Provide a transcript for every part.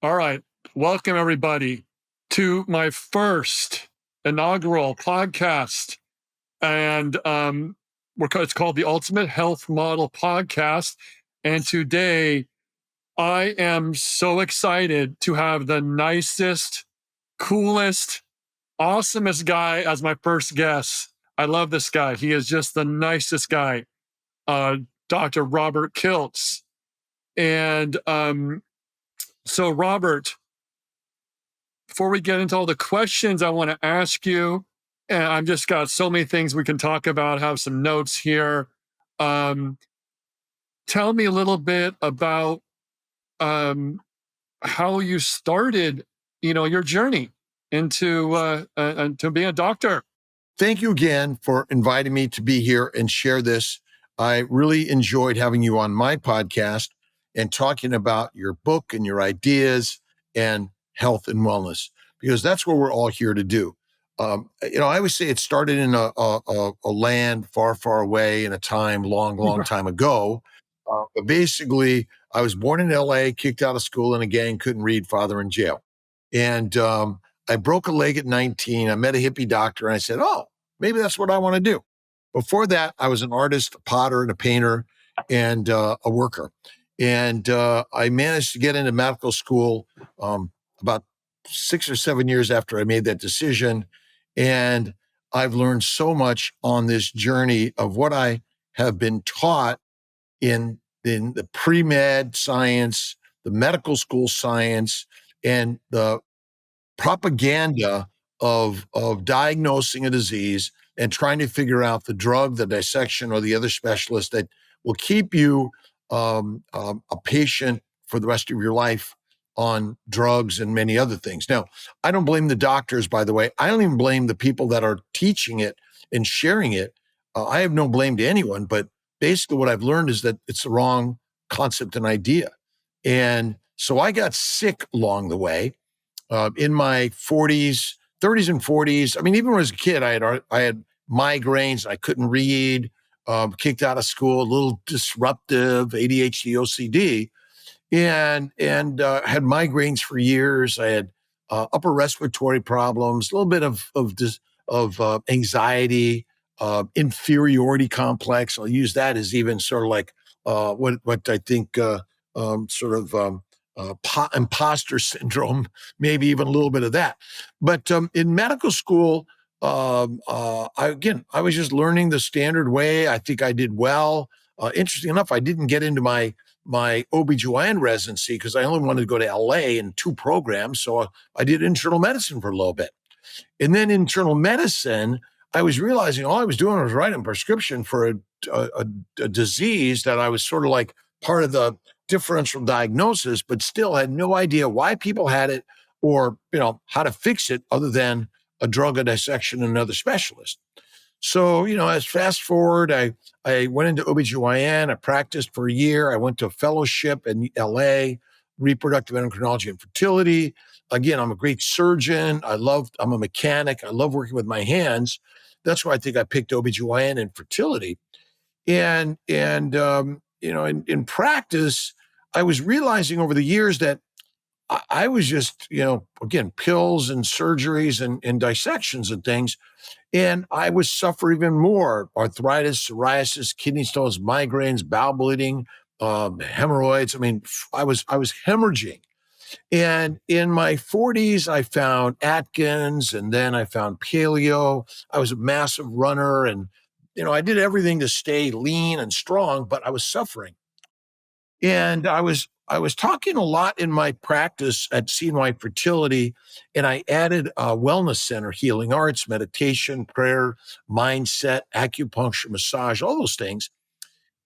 All right. Welcome, everybody, to my first inaugural podcast. And it's called the Ultimate Health Model Podcast. And today, I am so excited to have the nicest, coolest, awesomest guy as my first guest. I love this guy. He is just the nicest guy, Dr. Robert Kiltz. And so, Robert, before we get into all the questions I want to ask you, and I've just got so many things we can talk about, have some notes here. Tell me a little bit about how you started, your journey into being a doctor. Thank you again for inviting me to be here and share this. I really enjoyed having you on my podcast and talking about your book and your ideas and health and wellness, because that's what we're all here to do. I always say it started in a land far, far away in a time long time ago. But basically, I was born in LA, kicked out of school in a gang, couldn't read, father in jail. And I broke a leg at 19. I met a hippie doctor and I said, oh, maybe that's what I want to do. Before that, I was an artist, a potter, and a painter, and a worker. And I managed to get into medical school about 6 or 7 years after I made that decision. And I've learned so much on this journey of what I have been taught in the pre-med science, the medical school science, and the propaganda of diagnosing a disease and trying to figure out the drug, the dissection, or the other specialist that will keep you a patient for the rest of your life on drugs and many other things. Now, I don't blame the doctors, by the way. I don't even blame the people that are teaching it and sharing it. I have no blame to anyone, but basically what I've learned is that it's the wrong concept and idea. And so I got sick along the way. In my 30s and 40s. I mean, even when I was a kid, I had migraines. I couldn't read, kicked out of school, a little disruptive, ADHD, OCD, and had migraines for years. I had upper respiratory problems, a little bit of anxiety, inferiority complex. I'll use that as even sort of like what I think imposter syndrome, maybe even a little bit of that. But in medical school, I was just learning the standard way. I think I did well. Interesting enough, I didn't get into my OBGYN residency because I only wanted to go to LA in 2 programs. So I did internal medicine for a little bit. And then internal medicine, I was realizing all I was doing was writing a prescription for a disease that I was sort of like part of the differential diagnosis, but still had no idea why people had it or, how to fix it other than a drug, a dissection, and another specialist. So, as fast forward, I went into OBGYN. I practiced for a year. I went to a fellowship in LA, reproductive endocrinology and fertility. Again, I'm a great surgeon. I'm a mechanic. I love working with my hands. That's why I think I picked OBGYN and fertility. And in practice, I was realizing over the years that I was just, again, pills and surgeries and dissections and things. And I would suffer even more: arthritis, psoriasis, kidney stones, migraines, bowel bleeding, hemorrhoids. I mean, I was hemorrhaging. And in my 40s, I found Atkins, and then I found paleo. I was a massive runner, and I did everything to stay lean and strong, but I was suffering. And I was talking a lot in my practice at CNY Fertility, and I added a wellness center, healing arts, meditation, prayer, mindset, acupuncture, massage, all those things.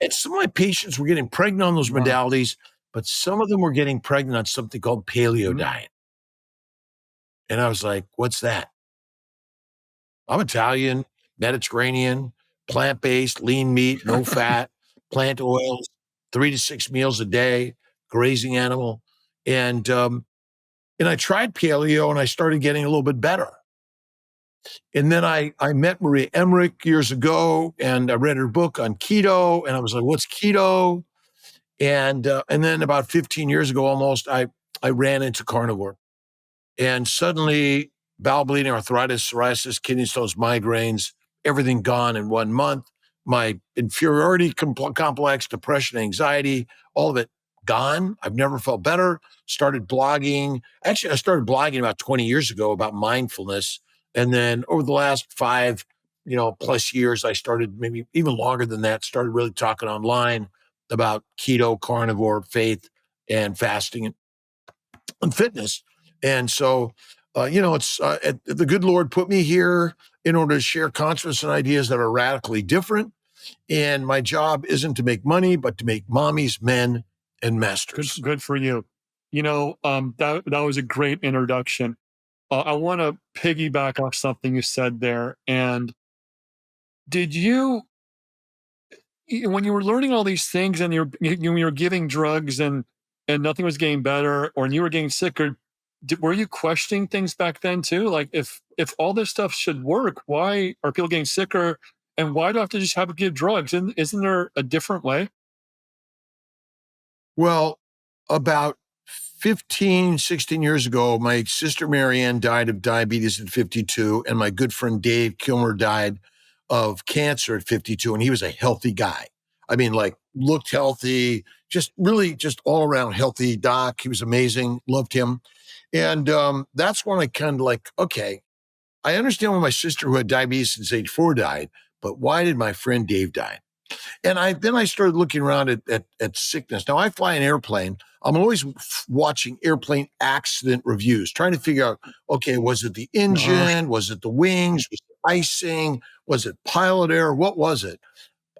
And some of my patients were getting pregnant on those modalities, but some of them were getting pregnant on something called paleo diet. And I was like, what's that? I'm Italian, Mediterranean, plant-based, lean meat, no fat, plant oils, 3 to 6 meals a day, grazing animal. And I tried paleo and I started getting a little bit better. And then I met Maria Emmerich years ago and I read her book on keto and I was like, what's keto? And then about 15 years ago almost, I I ran into carnivore. And suddenly, bowel bleeding, arthritis, psoriasis, kidney stones, migraines, everything gone in 1 month. My inferiority complex, depression, anxiety, all of it gone. I've never felt better. Started blogging. Actually, I started blogging about 20 years ago about mindfulness. And then over the last five, plus years, I started, maybe even longer than that, started really talking online about keto, carnivore, faith, and fasting and fitness. And so, it's the good Lord put me here in order to share concepts and ideas that are radically different. And my job isn't to make money, but to make mommies, men, and masters. Good for you. That was a great introduction. I want to piggyback off something you said there. And did you, when you were learning all these things and you were giving drugs and nothing was getting better, or you were getting sicker, were you questioning things back then too? Like, if all this stuff should work, why are people getting sicker, and why do I have to just have to give drugs? And isn't there a different way? Well, about 15, 16 years ago, my sister Marianne died of diabetes at 52, and my good friend Dave Kilmer died of cancer at 52, and he was a healthy guy. I mean, like, looked healthy, just really just all around healthy doc. He was amazing, loved him. And that's when I kind of like, okay, I understand why my sister who had diabetes since age 4 died, but why did my friend Dave die? And I started looking around at sickness. Now I fly an airplane. I'm always watching airplane accident reviews, trying to figure out, okay, was it the Uh, engine? Was it the wings? Was it icing? Was it pilot error? What was it?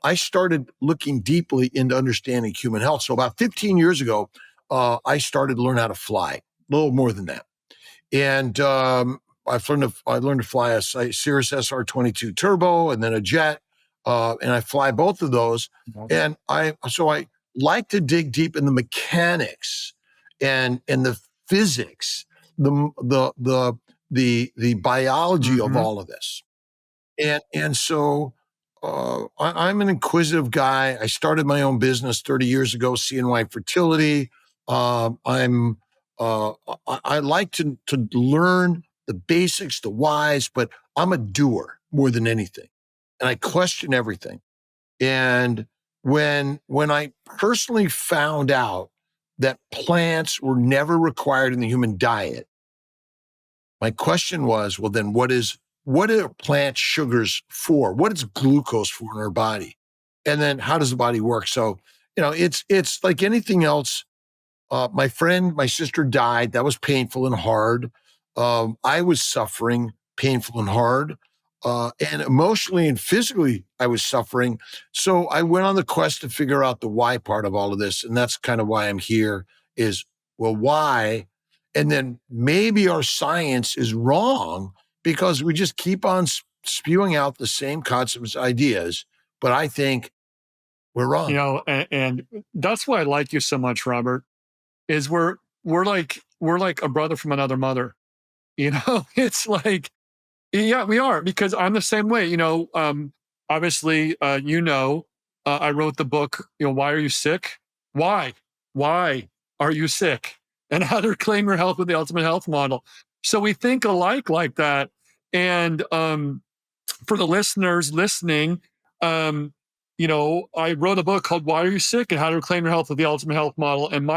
I started looking deeply into understanding human health. So about 15 years ago, I started to learn how to fly, a little more than that. And I learned to fly a Cirrus SR-22 Turbo and then a jet, and I fly both of those. And I like to dig deep in the mechanics and the physics, the biology of mhm. all of this. And so I'm an inquisitive guy. I started my own business 30 years ago, CNY Fertility. I'm I like to learn the basics, the whys, but I'm a doer more than anything, and I question everything. And when I personally found out that plants were never required in the human diet, my question was, well, then what are plant sugars for? What is glucose for in our body? And then how does the body work? So, it's like anything else. My sister died. That was painful and hard. I was suffering, painful and hard. And emotionally and physically, I was suffering. So I went on the quest to figure out the why part of all of this. And that's kind of why I'm here is, well, why? And then maybe our science is wrong because we just keep on spewing out the same concepts, ideas. But I think we're wrong. And that's why I like you so much, Robert. Is we're like a brother from another mother. It's like, yeah, we are, because I'm the same way. Obviously, I wrote the book. Why are you sick? Why? Why are you sick? And how to reclaim your health with the ultimate health model. So we think alike like that. And for the listeners listening, I wrote a book called "Why Are You Sick?" and how to reclaim your health with the ultimate health model. And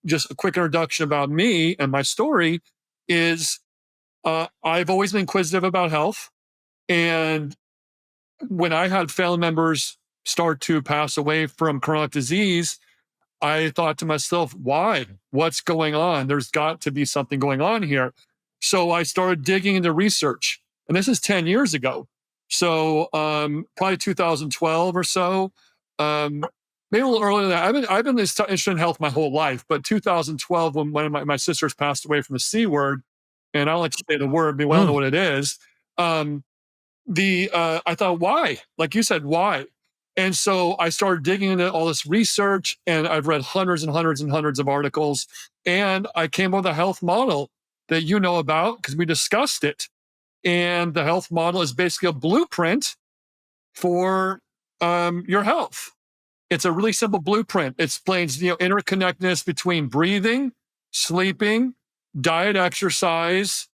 just a quick introduction about me and my story is I've always been inquisitive about health. And when I had family members start to pass away from chronic disease, I thought to myself, why? What's going on? There's got to be something going on here. So I started digging into research. And this is 10 years ago. So probably 2012 or so. Maybe a little earlier than that. I've been interested in health my whole life, but 2012, when one of my sisters passed away from the C word, and I'll let you say the word, but we don't know Mm. what it is. Um, I thought, why? Like you said, why? And so I started digging into all this research, and I've read hundreds and hundreds and hundreds of articles, and I came up with a health model that you know about because we discussed it. And the health model is basically a blueprint for your health. It's a really simple blueprint. It explains interconnectedness between breathing, sleeping, diet, exercise,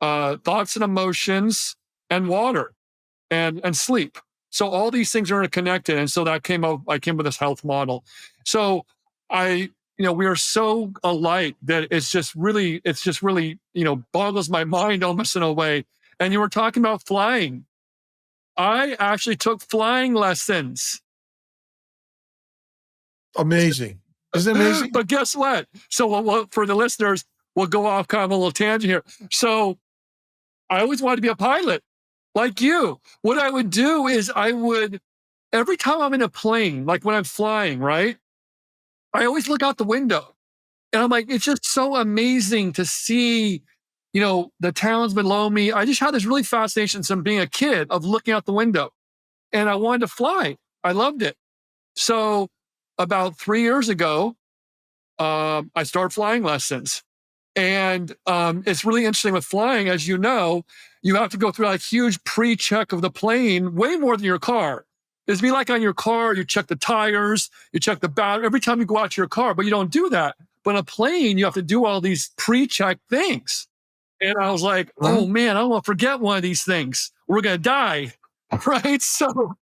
thoughts and emotions, and water and sleep. So all these things are interconnected. And so that came up, I came with this health model. So I, we are so alike that it's just really, boggles my mind almost in a way. And you were talking about flying. I actually took flying lessons. Amazing. Isn't it amazing? But guess what? So for the listeners, we'll go off kind of a little tangent here. So I always wanted to be a pilot like you. What I would do is every time I'm in a plane, like when I'm flying, right? I always look out the window and I'm like, it's just so amazing to see, the towns below me. I just had this really fascination from being a kid of looking out the window and I wanted to fly. I loved it. So about 3 years ago, I started flying lessons. And it's really interesting with flying, as you know, you have to go through a huge pre-check of the plane, way more than your car. It'd be like on your car, you check the tires, you check the battery every time you go out to your car, but you don't do that. But on a plane, you have to do all these pre-check things. And I was like, oh Mhm. man, I don't want to forget one of these things. We're going to die. Right. So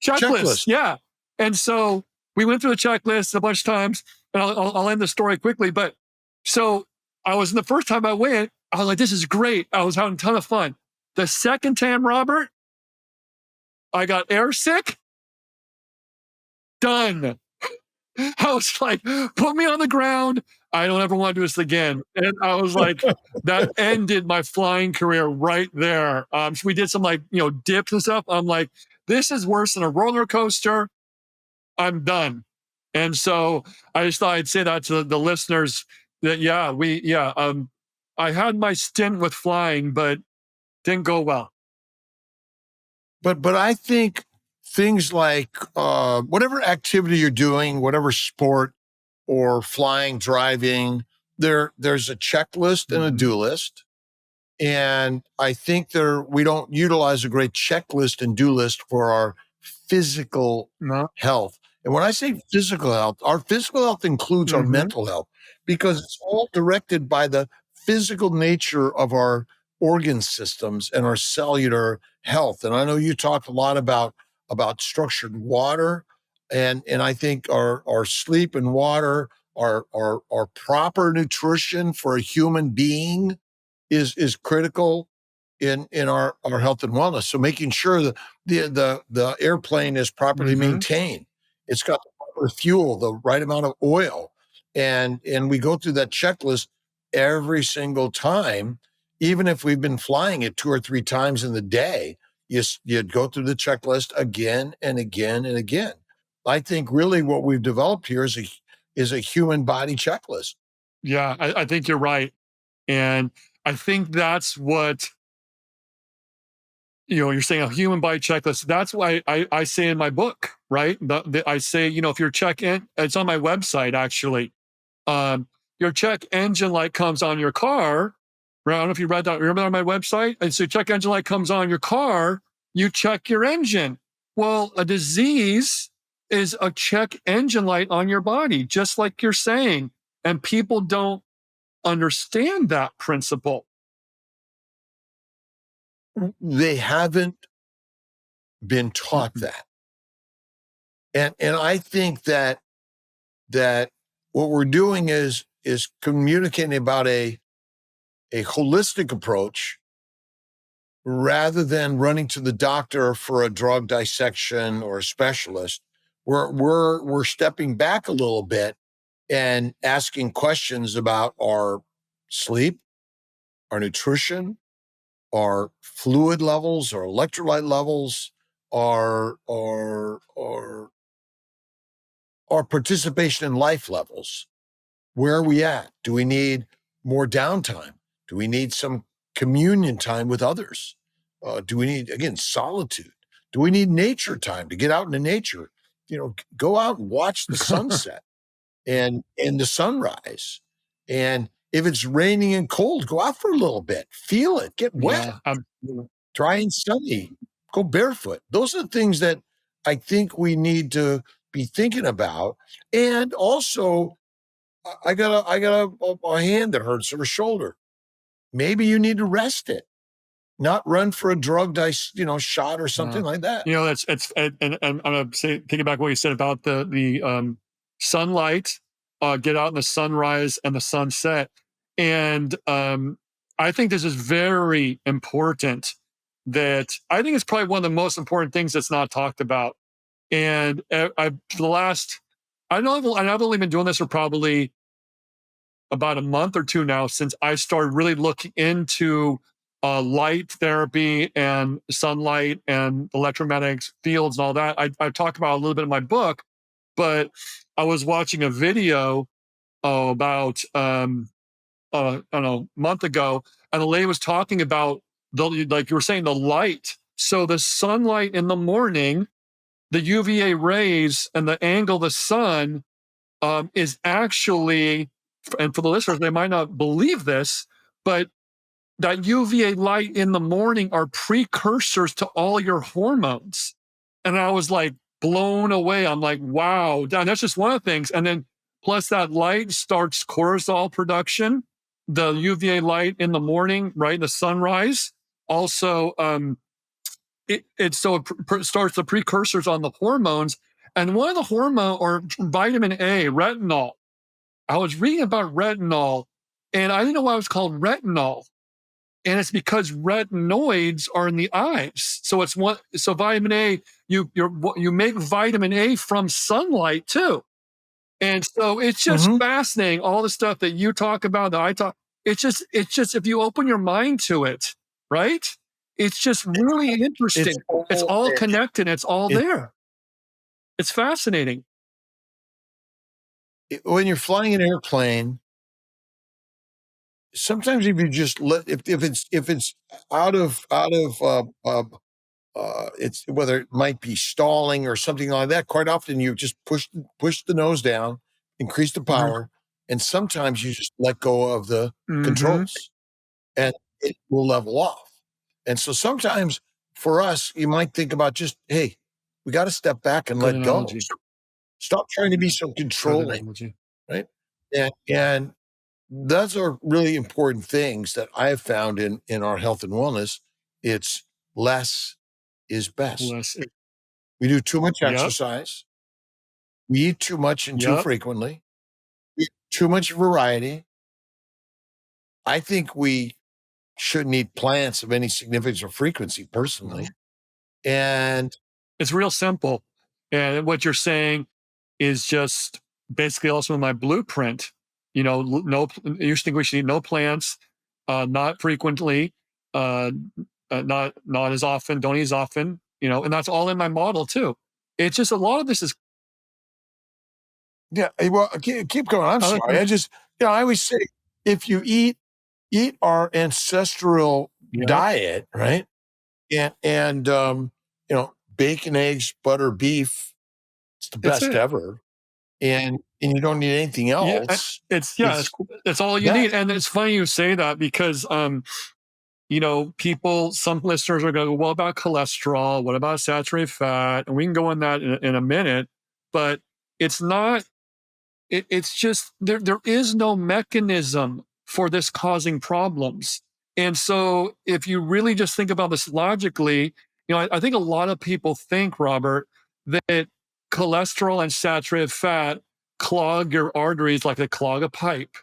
checklist. Checklist. Yeah. And so we went through the checklist a bunch of times, and I'll end the story quickly. But so I was, the first time I went, I was like, this is great. I was having a ton of fun. The second time, Robert, I got airsick. Done. I was like, put me on the ground. I don't ever want to do this again. And I was like, that ended my flying career right there. So we did some dips and stuff. I'm like, this is worse than a roller coaster. I'm done. And so I just thought I'd say that to the listeners that, I had my stint with flying, but didn't go well. But I think things like whatever activity you're doing, whatever sport or flying, driving, there's a checklist and a Mhm. do list. And I think we don't utilize a great checklist and do list for our physical No. health. And when I say physical health, our physical health includes our Hmm. mental health because it's all directed by the physical nature of our organ systems and our cellular health. And I know you talked a lot about structured water, and I think our sleep and water, our proper nutrition for a human being is critical in our health and wellness. So making sure that the airplane is properly Hmm. maintained, it's got the proper fuel, the right amount of oil, and we go through that checklist every single time, even if we've been flying it 2 or 3 times in the day. You go through the checklist again and again and again. I think really what we've developed here is a human body checklist. Yeah, I think you're right. And I think that's what, you're saying, a human body checklist. That's why I say in my book, right? I say, if your check in, it's on my website actually. Um, your check engine light comes on your car. Right? I don't know if you read that. Remember that on my website? And so check engine light comes on your car, you check your engine. Well, a disease is a check engine light on your body, just like you're saying. And people don't understand that principle. They haven't been taught Mhm. that. And I think that what we're doing is communicating about a holistic approach rather than running to the doctor for a drug dissection or a specialist. We're stepping back a little bit and asking questions about our sleep, our nutrition, our fluid levels, our electrolyte levels, our participation in life levels. Where are we at? Do we need more downtime? Do we need some communion time with others? Do we need, again, solitude? Do we need nature time to get out into nature? Go out and watch the sunset and the sunrise. And if it's raining and cold, go out for a little bit, feel it, get wet, Yeah. dry and sunny, go barefoot. Those are the things that I think we need to be thinking about. And also, I got a hand that hurts or a shoulder. Maybe you need to rest it, not run for a drugged shot or something like that. That's it's and I'm gonna say thinking back what you said about the sunlight, get out in the sunrise and the sunset, and I think this is very important. That I think it's probably one of the most important things that's not talked about. And I for the last I know I've only been doing this for probably about a month or two now since I started really looking into light therapy and sunlight and electromagnetic fields and all that. I talk about a little bit in my book, but I was watching a video about I don't know, a month ago, and the lady was talking about like you were saying, the light. So the sunlight in the morning, the UVA rays and the angle of the sun is actually, and for the listeners, they might not believe this, but that UVA light in the morning are precursors to all your hormones. And I was like blown away. I'm like, wow, and that's just one of the things. And then plus that light starts cortisol production, the UVA light in the morning, right? The sunrise. Also, it starts the precursors on the hormones. And one of the hormone or vitamin A, retinol. I was reading about retinol and I didn't know why it was called retinol. And it's because retinoids are in the eyes. So vitamin A, you make vitamin A from sunlight too. And so it's just Mhm. fascinating. All the stuff that you talk about, that I talk, it's just if you open your mind to it, right? It's just really It's interesting. It's all all there. connected. It's all It, there. It's fascinating. when you're flying an airplane, sometimes if you just if it's out of it's whether it might be stalling or something like that. Quite often you just push the nose down, increase the Hmm. power, and sometimes you just let go of the Hmm. controls, and it will level off. And so sometimes for us, you might think about just, hey, we got to step back and Good let go. analogy. Stop trying to be so Good controlling, analogy. right? And those are really important things that I have found in our health and wellness. It's less is best. Less. We do too much Yep. exercise. We eat too much and too Yep. frequently. We eat too much variety. I think we shouldn't eat plants of any significance or frequency No. personally. And It's real simple. And what you're saying is just basically also in my blueprint. No, you think we should eat no plants, not frequently, uh, not as often, don't eat as often, and that's all in my model too. It's just a lot of this is, yeah, well, keep going. I'm uh, sorry. I always say if you eat our ancestral yeah, diet, right? And bacon, eggs, butter, beef, it's the it's best it. ever. And you don't need anything Yeah, else. it's yeah, It's it's all you need. best. And it's funny you say that because some listeners are going to go, well, about cholesterol, what about saturated fat? And we can go on that in a minute, but it's not, it's just there is no mechanism for this causing problems. And so if you really just think about this logically, I think a lot of people think, Robert, that cholesterol and saturated fat clog your arteries like they clog a pipe.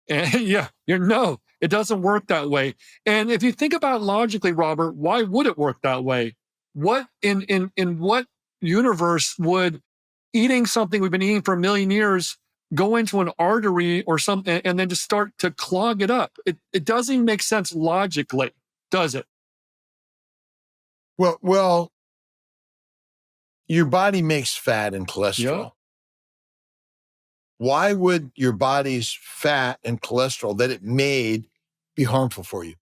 And yeah, no, it doesn't work that way. And if you think about it logically, Robert, why would it work that way? What in what universe would eating something we've been eating for a million years go into an artery or something and then just start to clog it up? It doesn't even make sense logically, does it? Well, your body makes fat and Yeah. cholesterol. Why would your body's fat and cholesterol that it made be harmful for you?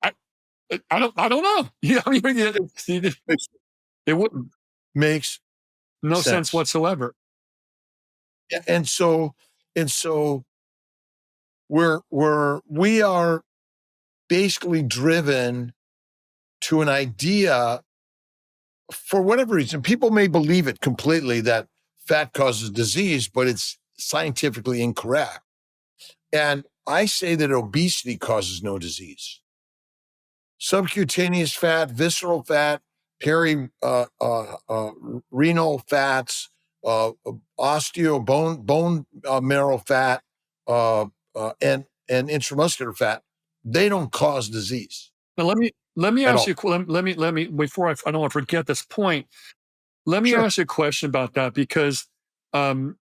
I I don't know. Yeah, I mean, Makes it wouldn't. makes No sense sense. whatsoever. Yeah, and so we are basically driven to an idea for whatever reason. People may believe it completely that fat causes disease, but scientifically incorrect. And I say that obesity causes no disease. Subcutaneous fat, visceral fat, renal fats, bone marrow fat, and intramuscular fat, they don't cause disease Now let me at ask all. you. Let me before I don't want to forget this point. Let me Sure. ask you a question about that because um,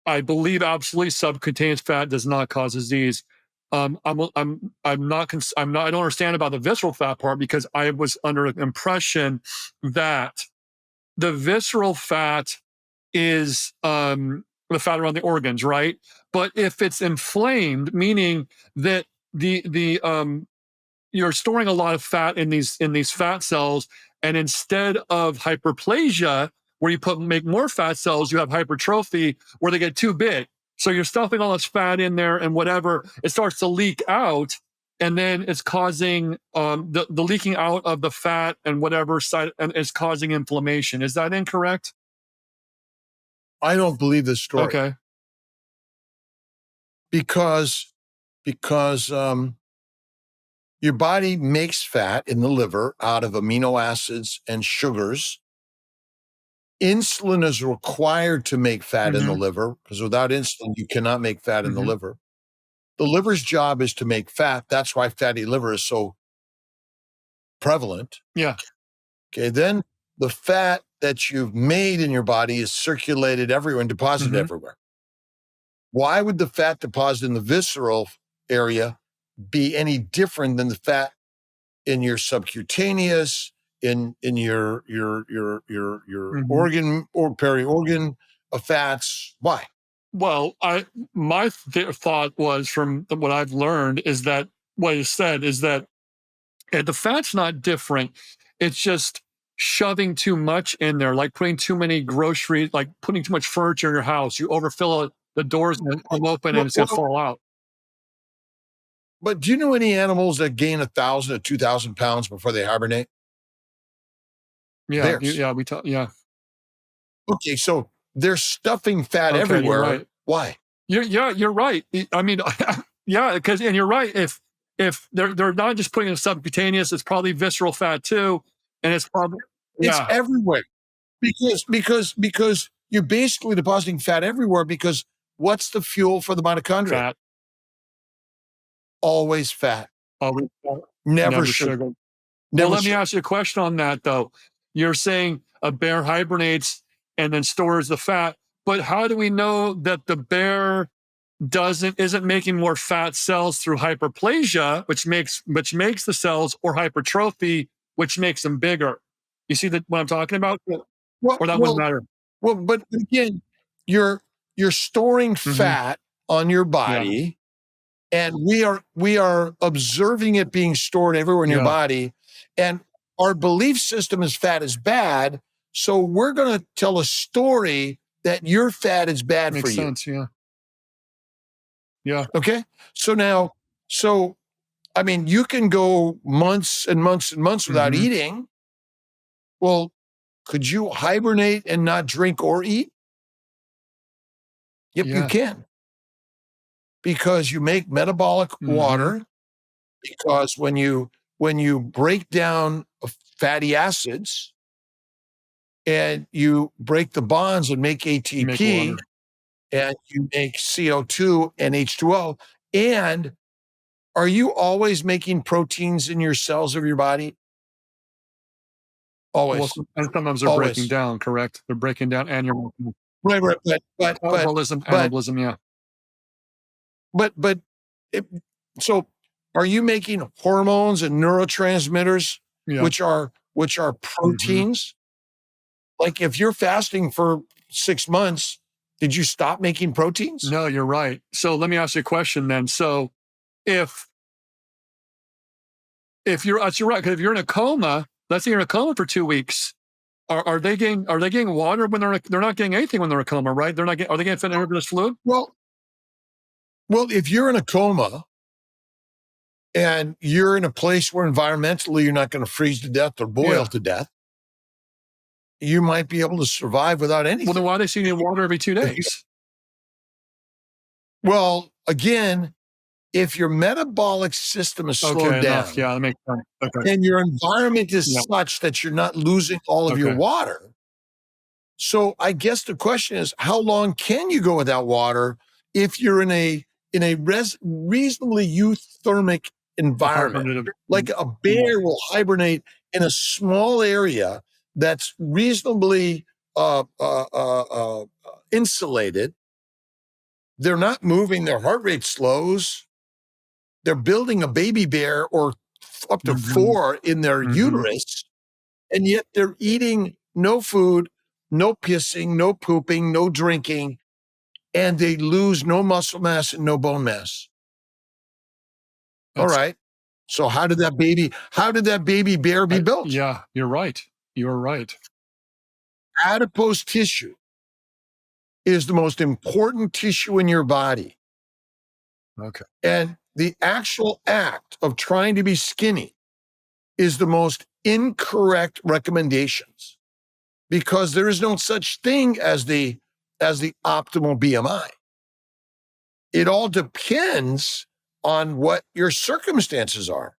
I believe absolutely subcutaneous fat does not cause disease. I'm not. I don't understand about the visceral fat part because I was under the impression that the visceral fat is the fat around the organs, right? But if it's inflamed, meaning that the you're storing a lot of fat in these fat cells, and instead of hyperplasia, where you make more fat cells, you have hypertrophy, where they get too big. So you're stuffing all this fat in there, and whatever it starts to leak out, and then it's causing the leaking out of the fat and whatever side, and it's causing inflammation. Is that incorrect? I don't believe this story Okay. because your body makes fat in the liver out of amino acids and sugars. Insulin is required to make fat in the Hmm. liver because without insulin, you cannot make fat in the Hmm. liver. The liver's job is to make fat. That's why fatty liver is so prevalent. Yeah. Okay. Then the fat that you've made in your body is circulated everywhere and deposited Hmm. everywhere. Why would the fat deposit in the visceral area be any different than the fat in your subcutaneous, in your Hmm. organ or peri-organ fats? Why? Well, my thought was from what I've learned is that what you said is that the fat's not different. It's just shoving too much in there, like putting too many groceries, like putting too much furniture in your house. You overfill it, the doors come open, and Well, it's gonna well, fall out. but do you know any animals that gain 1,000 to 2,000 pounds before they hibernate? Yeah, Bears. yeah, we talk. Yeah, Okay, so they're stuffing fat okay, you're everywhere. right. Why? You're right. I mean, yeah, because and you're right. If they're not just putting in subcutaneous, it's probably visceral fat too, and it's probably It's yeah, everywhere because you're basically depositing fat everywhere because what's the fuel for the mitochondria? fat. Always fat, Always fat, never never sugar, sugar. Well, never let me sugar. ask you a question on that though. You're saying a bear hibernates and then stores the fat, but how do we know that the bear doesn't isn't making more fat cells through hyperplasia, which makes the cells, or hypertrophy, which makes them bigger? You see that what I'm talking about? Well, Or that wouldn't well, matter? but again, you're you're storing Hmm. fat on your Yeah, body, and we are observing it being stored everywhere in your yeah, body, and our belief system is fat is bad. So we're going to tell a story that your fat is bad for makes you. sense. Yeah, yeah. Okay. So now, so I mean, you can go months and months and months without Hmm. eating. Well, could you hibernate and not drink or eat? Yep, you Yeah. can, because you make metabolic Hmm. water. Because when you break down fatty acids and you break the bonds and make You make water. ATP and you make CO2 and H2O, and are you always making proteins in your cells of your body? Well, Always, and sometimes they're breaking always. down, correct? They're breaking down and you're Right, right. metabolism, But anabolism, yeah. but it, so are you making hormones and neurotransmitters, Yeah. which are Mhm. proteins? Like if you're fasting for 6 months, did you stop making proteins? No, you're right. So let me ask you a question then. So if you're right, 'cause if you're in a coma, let's say you're in a coma for 2 weeks, are they getting water when they're not getting anything when they're in a coma, right? They're not getting Are they getting fed intravenous fluid? Well, well, if you're in a coma and you're in a place where environmentally you're not going to freeze to death or boil Yeah. to death, you might be able to survive without Well, then anything. why are they sending you water every 2 If you, days? Well, again, if your metabolic system is slowed Okay, enough. down Yeah, that makes sense. Okay. and your environment is Yeah. such that you're not losing all of your Okay. water. So I guess the question is, how long can you go without water if you're in a reasonably euthermic environment? Carbonated. Like a bear will hibernate in a small area that's reasonably insulated. They're not moving, their heart rate slows. They're building a baby bear or up to Mhm. 4 in their Mhm. uterus, and yet they're eating no food, no pissing, no pooping, no drinking, and they lose no muscle mass and no bone mass. All That's right. So how did that baby bear be built? yeah, you're right. You're right. Adipose tissue is the most important tissue in your body. Okay. And the actual act of trying to be skinny is the most incorrect recommendations because there is no such thing as the optimal BMI. It all depends on what your circumstances are.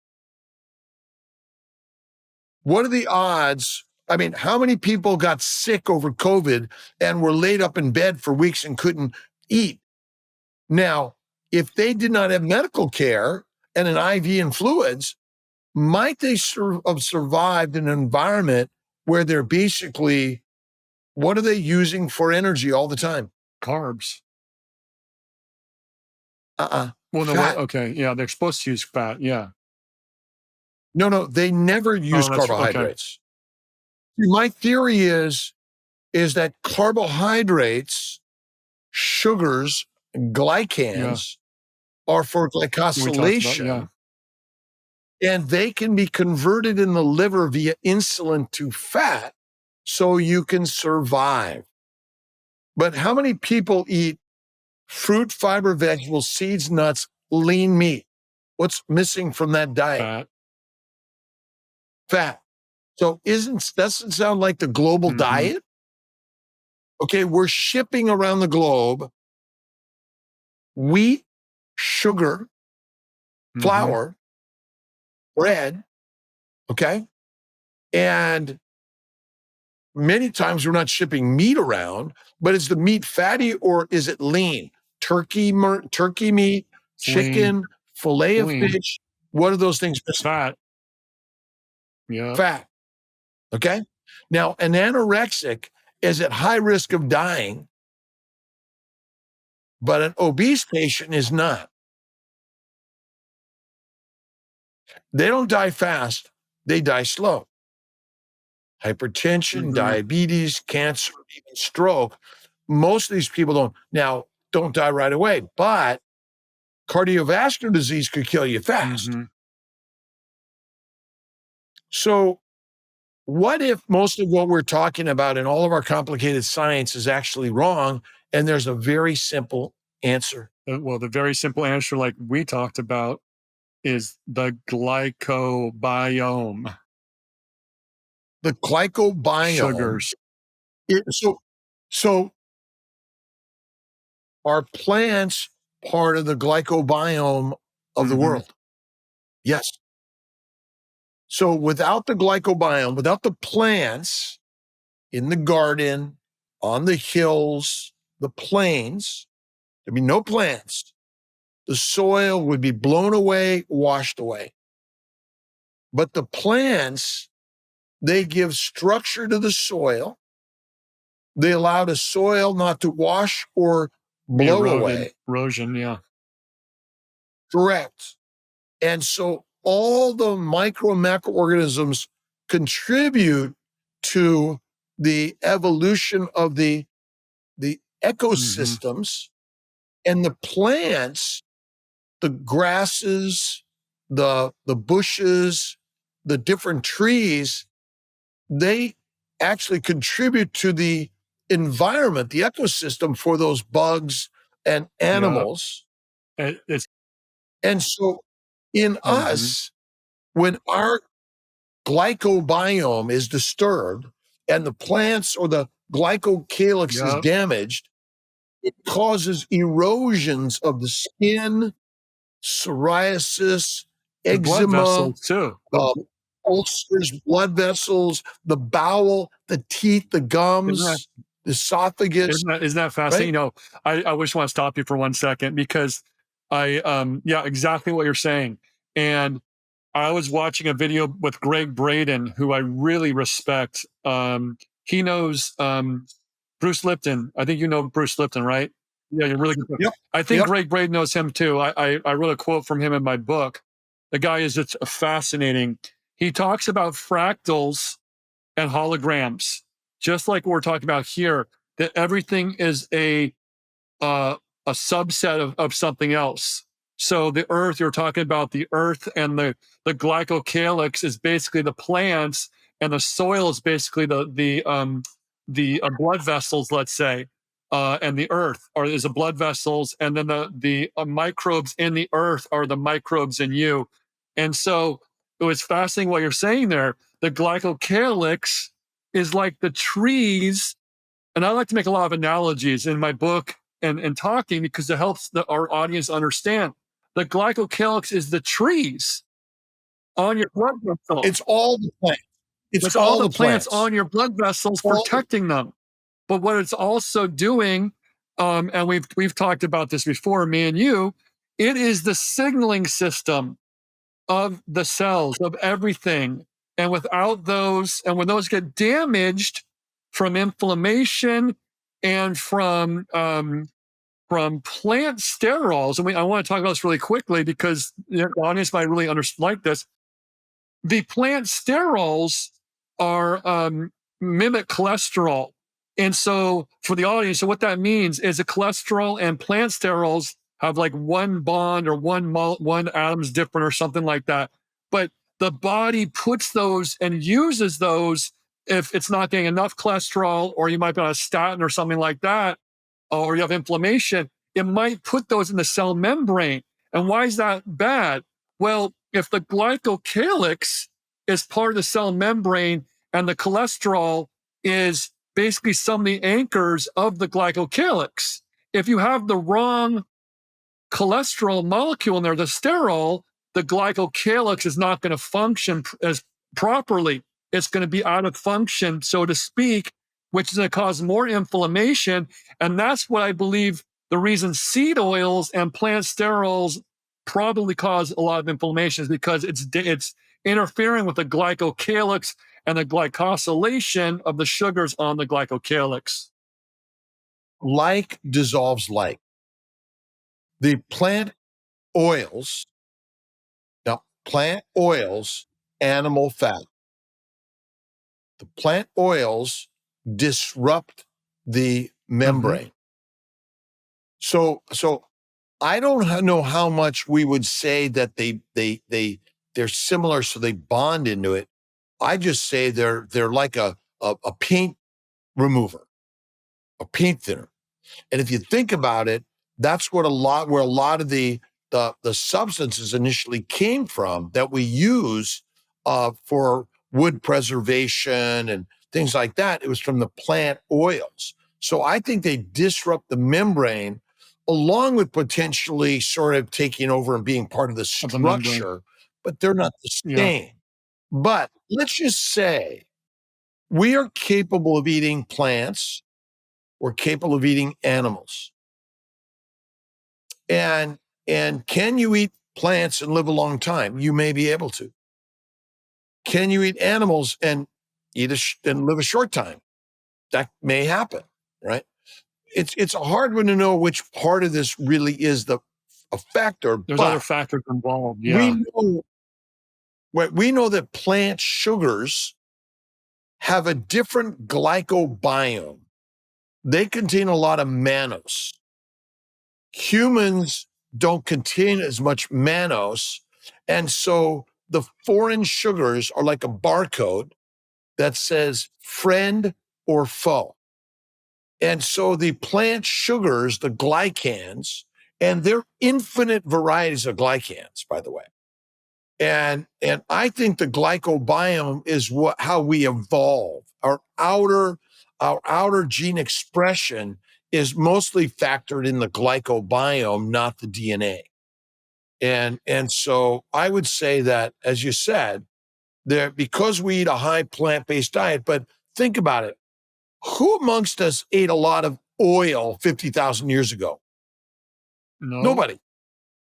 What are the odds? I mean, how many people got sick over COVID and were laid up in bed for weeks and couldn't eat? Now, if they did not have medical care and an IV and fluids, might they have survived an environment where they're basically, what are they using for energy all the time? Carbs. Well, no, what? Fat. Okay. Yeah, they're supposed to use fat. Yeah. No, they never use Oh, that's okay. carbohydrates. My theory is that carbohydrates, sugars, Yeah. glycans are for We talked about, yeah. glycosylation, and they can be converted in the liver via insulin to fat so you can survive. But how many people eat fruit, fiber, vegetables, seeds, nuts, lean meat? What's missing from that diet? Fat. Fat. So doesn't sound like the global Mhm. diet? Okay, we're shipping around the globe wheat, sugar, Mhm. flour, bread, okay? And many times we're not shipping meat around, but is the meat fatty or is it lean? Turkey meat, It's lean. chicken, fillet of Lean. fish. What are those things missing? Fat. Yeah. Fat. Okay. Now, an anorexic is at high risk of dying, but an obese patient is not. They don't die fast, they die slow. Hypertension, Mhm. diabetes, cancer, even stroke. Most of these people don't die right away, but cardiovascular disease could kill you fast. Mhm. So, what if most of what we're talking about in all of our complicated science is actually wrong? And there's a very simple answer. Well, the very simple answer, like we talked about, is the glycobiome. The glycobiome. Sugars. it- so, so are plants part of the glycobiome of the Mhm. world? Yes. So, without the glycobiome, without the plants in the garden, on the hills, the plains, there'd be no plants. The soil would be blown away, washed away. But the plants, they give structure to the soil. They allow the soil not to wash or Be blow eroded. away. Erosion. Yeah. Correct. And so all the micro and macroorganisms contribute to the evolution of the Mhm. ecosystems, and the plants, the grasses, the bushes, the different trees, they actually contribute to the environment, the ecosystem for those bugs and Yeah. animals. It's And so in mhm. us, when our glycobiome is disturbed and the plants or the glycocalyx is Yep. damaged, it causes erosions of the skin, psoriasis, The blood eczema, vessels too. uh, ulcers, blood vessels, the bowel, the teeth, the Isn't that gums, the esophagus, isn't that fascinating? right? You know, I wish I want to stop you for 1 second because yeah, exactly what you're saying. And I was watching a video with Greg Braden, who I really respect. He knows Bruce Lipton. I think you know Bruce Lipton, right? Yeah, you're really good. Yep. I think Yep. Greg Braden knows him too. I wrote a quote from him in my book. The guy is just fascinating. He talks about fractals and holograms, just like we're talking about here, that everything is uh, a subset of something else. So the earth, you're talking about the earth, and the glycocalyx is basically the plants, and the soil is basically the blood vessels, let's say, and the earth is the blood vessels, and then the microbes in the earth are the microbes in you. And so it was fascinating what you're saying there. The glycocalyx is like the trees, and I like to make a lot of analogies in my book and talking because it helps our audience understand. The glycocalyx is the trees on your blood vessels. It's all the plants. It's It's all all the the plants plants. on your blood vessels All the, protecting them. But what it's also doing, and we've talked about this before, me and you, it is the signaling system of the cells of everything. And without those, and when those get damaged from inflammation and from plant sterols, and I want to talk about this really quickly because the audience might really like this. The plant sterols are mimic cholesterol. And so for the audience, so what that means is a cholesterol and plant sterols have like one bond or one atom's different or something like that. But the body puts those and uses those if it's not getting enough cholesterol, or you might be on a statin or something like that, or you have inflammation, it might put those in the cell membrane. And why is that bad? Well, if the glycocalyx is part of the cell membrane and the cholesterol is basically some of the anchors of the glycocalyx, if you have the wrong cholesterol molecule in there, the sterol, the glycocalyx is not going to function as properly. It's going to be out of function, so to speak, which is going to cause more inflammation. And that's what I believe the reason seed oils and plant sterols probably cause a lot of inflammation is because it's interfering with the glycocalyx and the glycosylation of the sugars on the glycocalyx. like dissolves like. The plant oils, now plant oils, animal fat. The plant oils disrupt the Mm-hmm. membrane. So I don't know how much we would say that they're similar, so they bond into it. I just say they're like a paint remover, a paint thinner. And if you think about it, that's what where a lot of the substances initially came from that we use for wood preservation and things like that. It was from the plant oils. So I think they disrupt the membrane along with potentially sort of taking over and being part of the Of the membrane. structure, but they're not the Yeah. same. But let's just say we are capable of eating plants, we're capable of eating animals. And can you eat plants and live a long time? You may be able to. Can you eat animals and and live a short time? That may happen, right? It's a hard one to know which part of this really is a factor, There's other but factors involved. we Yeah. know we know that plant sugars have a different glycobiome. They contain a lot of mannose. Humans don't contain as much mannose. And so the foreign sugars are like a barcode that says friend or foe. And so the plant sugars, the glycans, and there are infinite varieties of glycans, by the way. And I think the glycobiome is how we evolve. Our outer gene expression is mostly factored in the glycobiome, not the DNA. And so I would say that, as you said, there, because we eat a high plant-based diet, but think about it. Who amongst us ate a lot of oil 50,000 years ago? No, Nobody.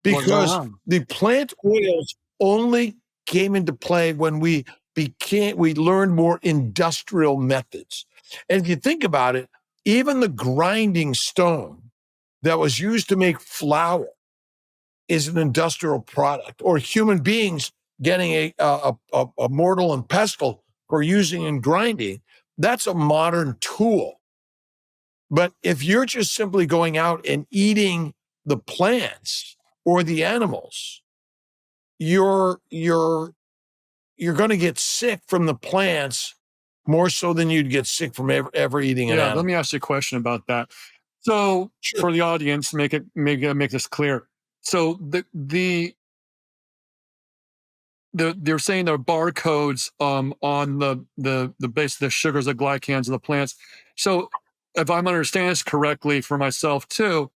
what's going Because on? the plant oils only came into play when we learned more industrial methods. And if you think about it, even the grinding stone that was used to make flour is an industrial product, or human beings getting a mortar and pestle for using in grinding. That's a modern tool. But if you're just simply going out and eating the plants or the animals, you're going to get sick from the plants more so than you'd get sick from ever eating an Yeah, let animal. me ask you a question about that. So Sure. for the audience, make this clear. So they're saying there are barcodes on the base of the sugars, the glycans of the plants. So if I'm understanding this correctly for myself too,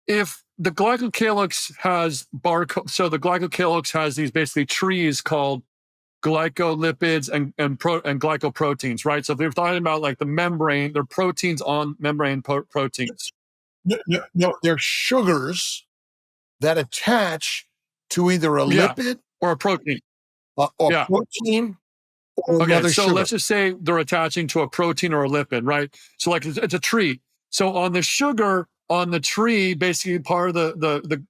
if the glycocalyx has barcode, so the glycocalyx has these basically trees called glycolipids and glycoproteins, right? So if you're talking about like the membrane, they're proteins on membrane proteins. No, they're sugars that attach to either a Yeah, lipid, or a protein. or Yeah. protein, or Okay, another so sugar. let's just say they're attaching to a protein or a lipid, right? So like it's a tree. So on the sugar on the tree, basically part of the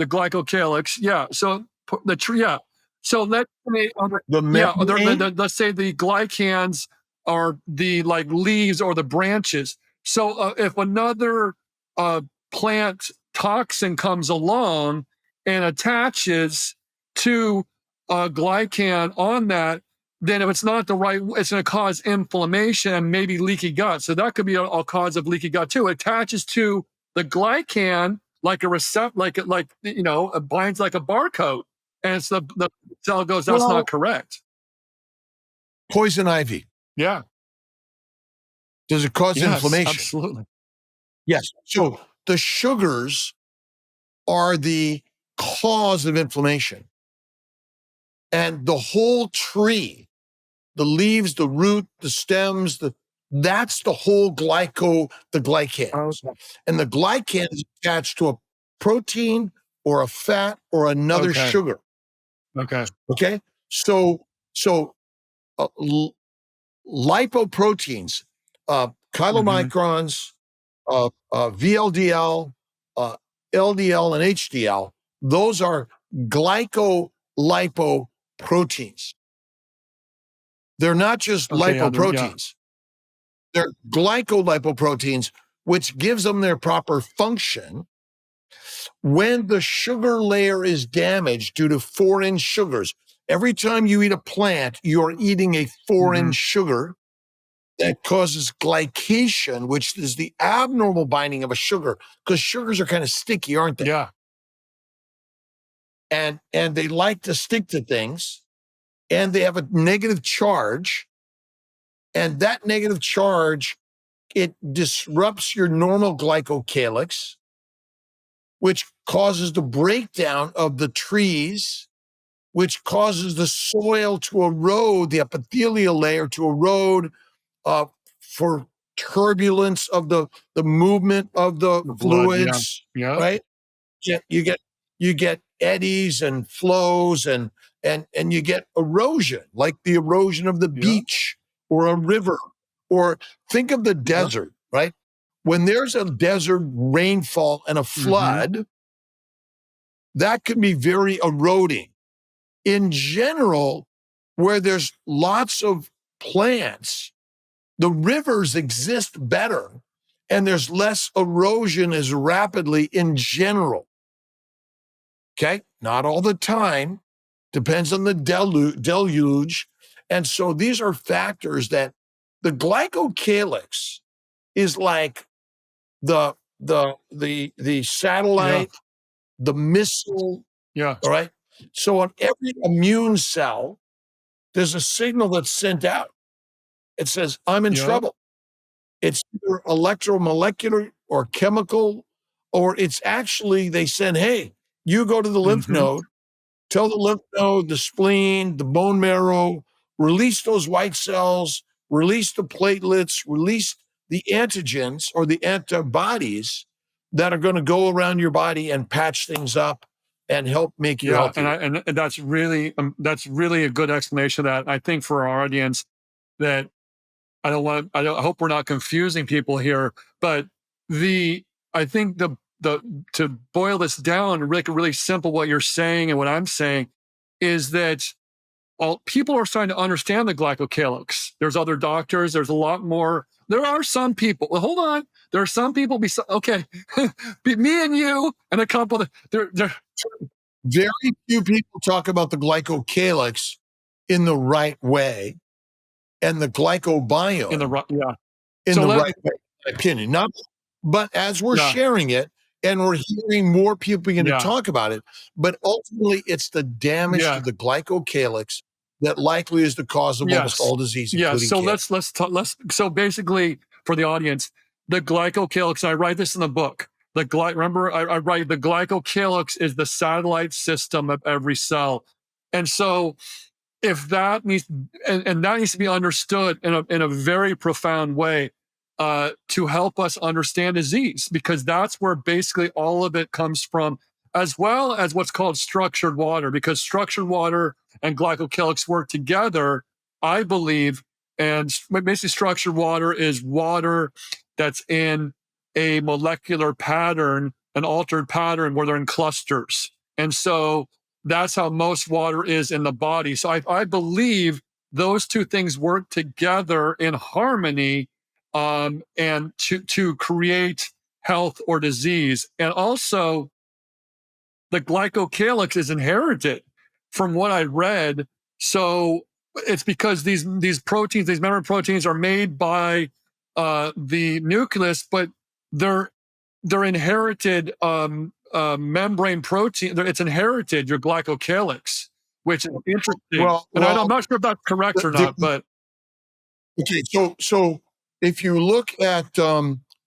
glycocalyx. Yeah. So the tree. Yeah. So let's say The yeah, membrane, let's say the glycans are the like leaves or the branches. So if another uh, plant toxin comes along and attaches to a glycan on that, then if it's not the right, it's going to cause inflammation and maybe leaky gut. So that could be a cause of leaky gut too. It attaches to the glycan like a receptor, like it binds like a barcode, and it's the cell goes, that's not well, correct. poison ivy. Yeah. Does it cause Yes. inflammation? Absolutely. Yes. So the sugars are the cause of inflammation. And the whole tree, the leaves, the root, the stems, that's the whole the glycans. Okay. And the glycan is attached to a protein or a fat or another Okay. sugar. Okay. Okay. So uh, lipoproteins, Hmm. chylomicrons, VLDL, uh, LDL, and HDL, those are glycolipoproteins. They're not just Okay. Yeah. Yeah. lipoproteins, they're glycolipoproteins, which gives them their proper function. When the sugar layer is damaged due to foreign sugars, every time you eat a plant, you're eating a foreign Hmm. sugar that causes glycation, which is the abnormal binding of a sugar, because sugars are kind of sticky, aren't they? Yeah. And they like to stick to things, and they have a negative charge, and that negative charge, it disrupts your normal glycocalyx, which causes the breakdown of the trees, which causes the soil to erode, the epithelial layer to erode, uh, for turbulence of the movement of the The blood. Yeah. fluids, Yeah. right? You get eddies and flows, and you get erosion, like the erosion of the Yeah. beach or a river, or think of the Yeah. desert, right? When there's a desert rainfall and a Hmm. flood, that can be very eroding. In general, where there's lots of plants, the rivers exist better, and there's less erosion as rapidly in general. Okay. Not all the time. Depends on the deluge. And so these are factors that the glycocalyx is like the Yeah. satellite, the missile. Yeah. All right. So on every immune cell, there's a signal that's sent out. It says, I'm in Yeah. trouble. It's either electromolecular or chemical, or it's actually, they said, hey, you go to the lymph Mm-hmm. node, tell the lymph node, the spleen, the bone marrow, release those white cells, release the platelets, release the antigens or the antibodies that are going to go around your body and patch things up and help make you Yeah, healthier. and that's really a good explanation of that. I think for our audience that I hope we're not confusing people here, but the I think the to boil this down and make it really simple, what you're saying and what I'm saying is that all people are starting to understand the glycocalyx. There's other doctors. There's a lot more. There are some people. Well, hold on. There are some people. Okay, me and you and a couple. They're Very few people talk about the glycocalyx in the right way and the in the glycobiome right. Yeah. in So the let right way, in my opinion. Not, but as we're yeah sharing it and we're hearing more people begin to yeah talk about it, but ultimately it's the damage to yeah the glycocalyx that likely is the cause of almost yes all disease, yeah. including So cancer. let's talk. Let's so basically for the audience, the glycocalyx. I write this in the book. Remember I write the glycocalyx is the satellite system of every cell, and so if that needs and that needs to be understood in a very profound way to help us understand disease, because that's where basically all of it comes from, as well as what's called structured water, because structured water and glycocalyx work together, I believe. And basically structured water is water that's in a molecular pattern, an altered pattern where they're in clusters. And so that's how most water is in the body. So I believe those two things work together in harmony, and to create health or disease. And also, the glycocalyx is inherited, from what I read. So it's because these proteins, these membrane proteins, are made by the nucleus, but they're they're inherited membrane protein. It's inherited your glycocalyx, which is interesting. Well, And I'm well, not sure if that's correct or the, not, but okay. So if you look at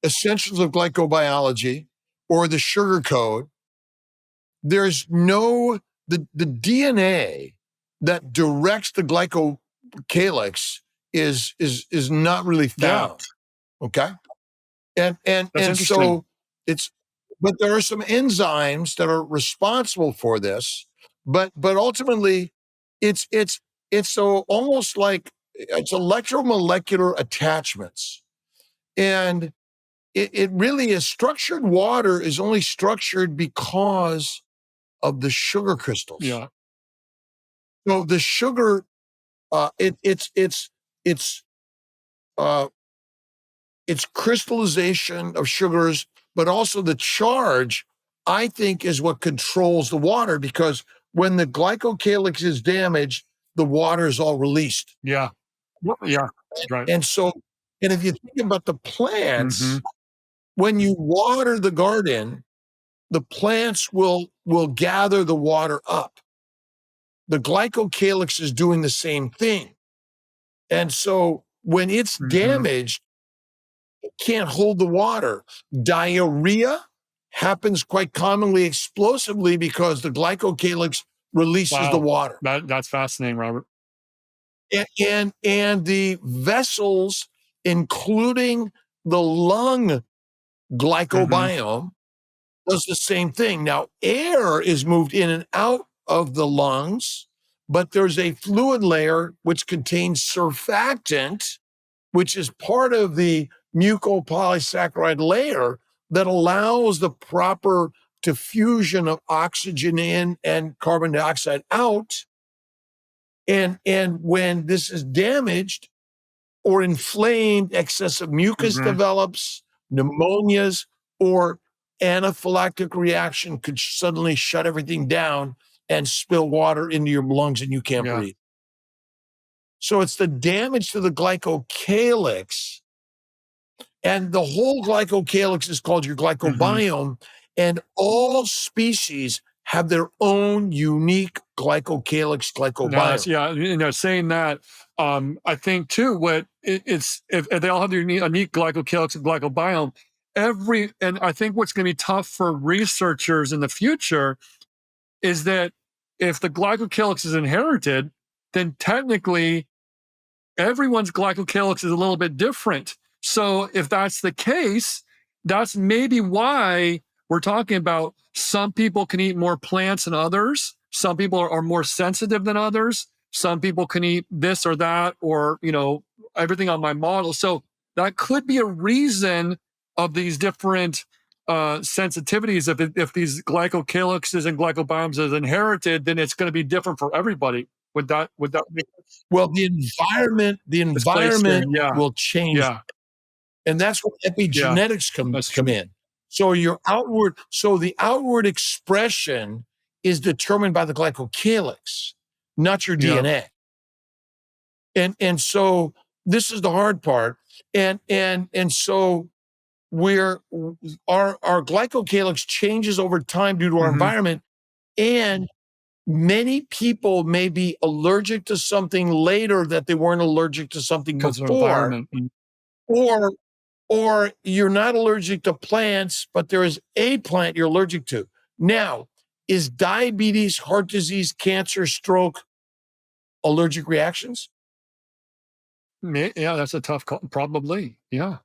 Essentials of Glycobiology or the Sugar Code, there's no the DNA that directs the glycocalyx is not really yeah, found. Okay, and that's and interesting. so it's, but there are some enzymes that are responsible for this, but ultimately it's so almost like it's electromolecular attachments, and it really is. Structured water is only structured because of the sugar crystals. Yeah. So the sugar, it's uh, it's crystallization of sugars, but also the charge, I think, is what controls the water, because when the glycocalyx is damaged, the water is all released. Yeah. Yeah. Right. And so, and if you think about the Hmm. plants, when you water the garden, the plants will gather the water up. The glycocalyx is doing the same thing. And so when it's Hmm. damaged, it can't hold the water. Diarrhea happens quite commonly explosively because the glycocalyx releases the Wow. water. That's fascinating, Robert. And the vessels, including the lung Hmm. glycobiome, does the same thing. Now, air is moved in and out of the lungs, but there's a fluid layer which contains surfactant, which is part of the mucopolysaccharide layer that allows the proper diffusion of oxygen in and carbon dioxide out. And when this is damaged or inflamed, excessive mucus Hmm. develops, pneumonias, or anaphylactic reaction could suddenly shut everything down and spill water into your lungs and you can't Yeah. breathe. So it's the damage to the glycocalyx, and the whole glycocalyx is called your Hmm. glycobiome, and all species have their own unique glycocalyx glycobiome. Yeah, saying that, I think too, it's if they all have their unique glycocalyx and glycobiome, and I think what's going to be tough for researchers in the future is that if the glycocalyx is inherited, then technically everyone's glycocalyx is a little bit different. So if that's the case, that's maybe why we're talking about some people can eat more plants than others. Some people are more sensitive than others. Some people can eat this or that, or, everything on my model. So that could be a reason of these different sensitivities. If these glycocalyxes and glycobiomes is inherited, then it's going to be different for everybody. Would that make Well, the this place in? environment Yeah. will change, Yeah. and that's where Yeah. epigenetics That's come true. in. So the outward expression is determined by the glycocalyx, not your Yeah. DNA. And so this is the hard part. And so we're our glycocalyx changes over time due to our Mhm. environment, and many people may be allergic to something later that they weren't allergic to something 'Cause of before, environment. or you're not allergic to plants, but there is a plant you're allergic to. Now, is diabetes, heart disease, cancer, stroke allergic reactions? Yeah, that's a tough call. Probably. Yeah.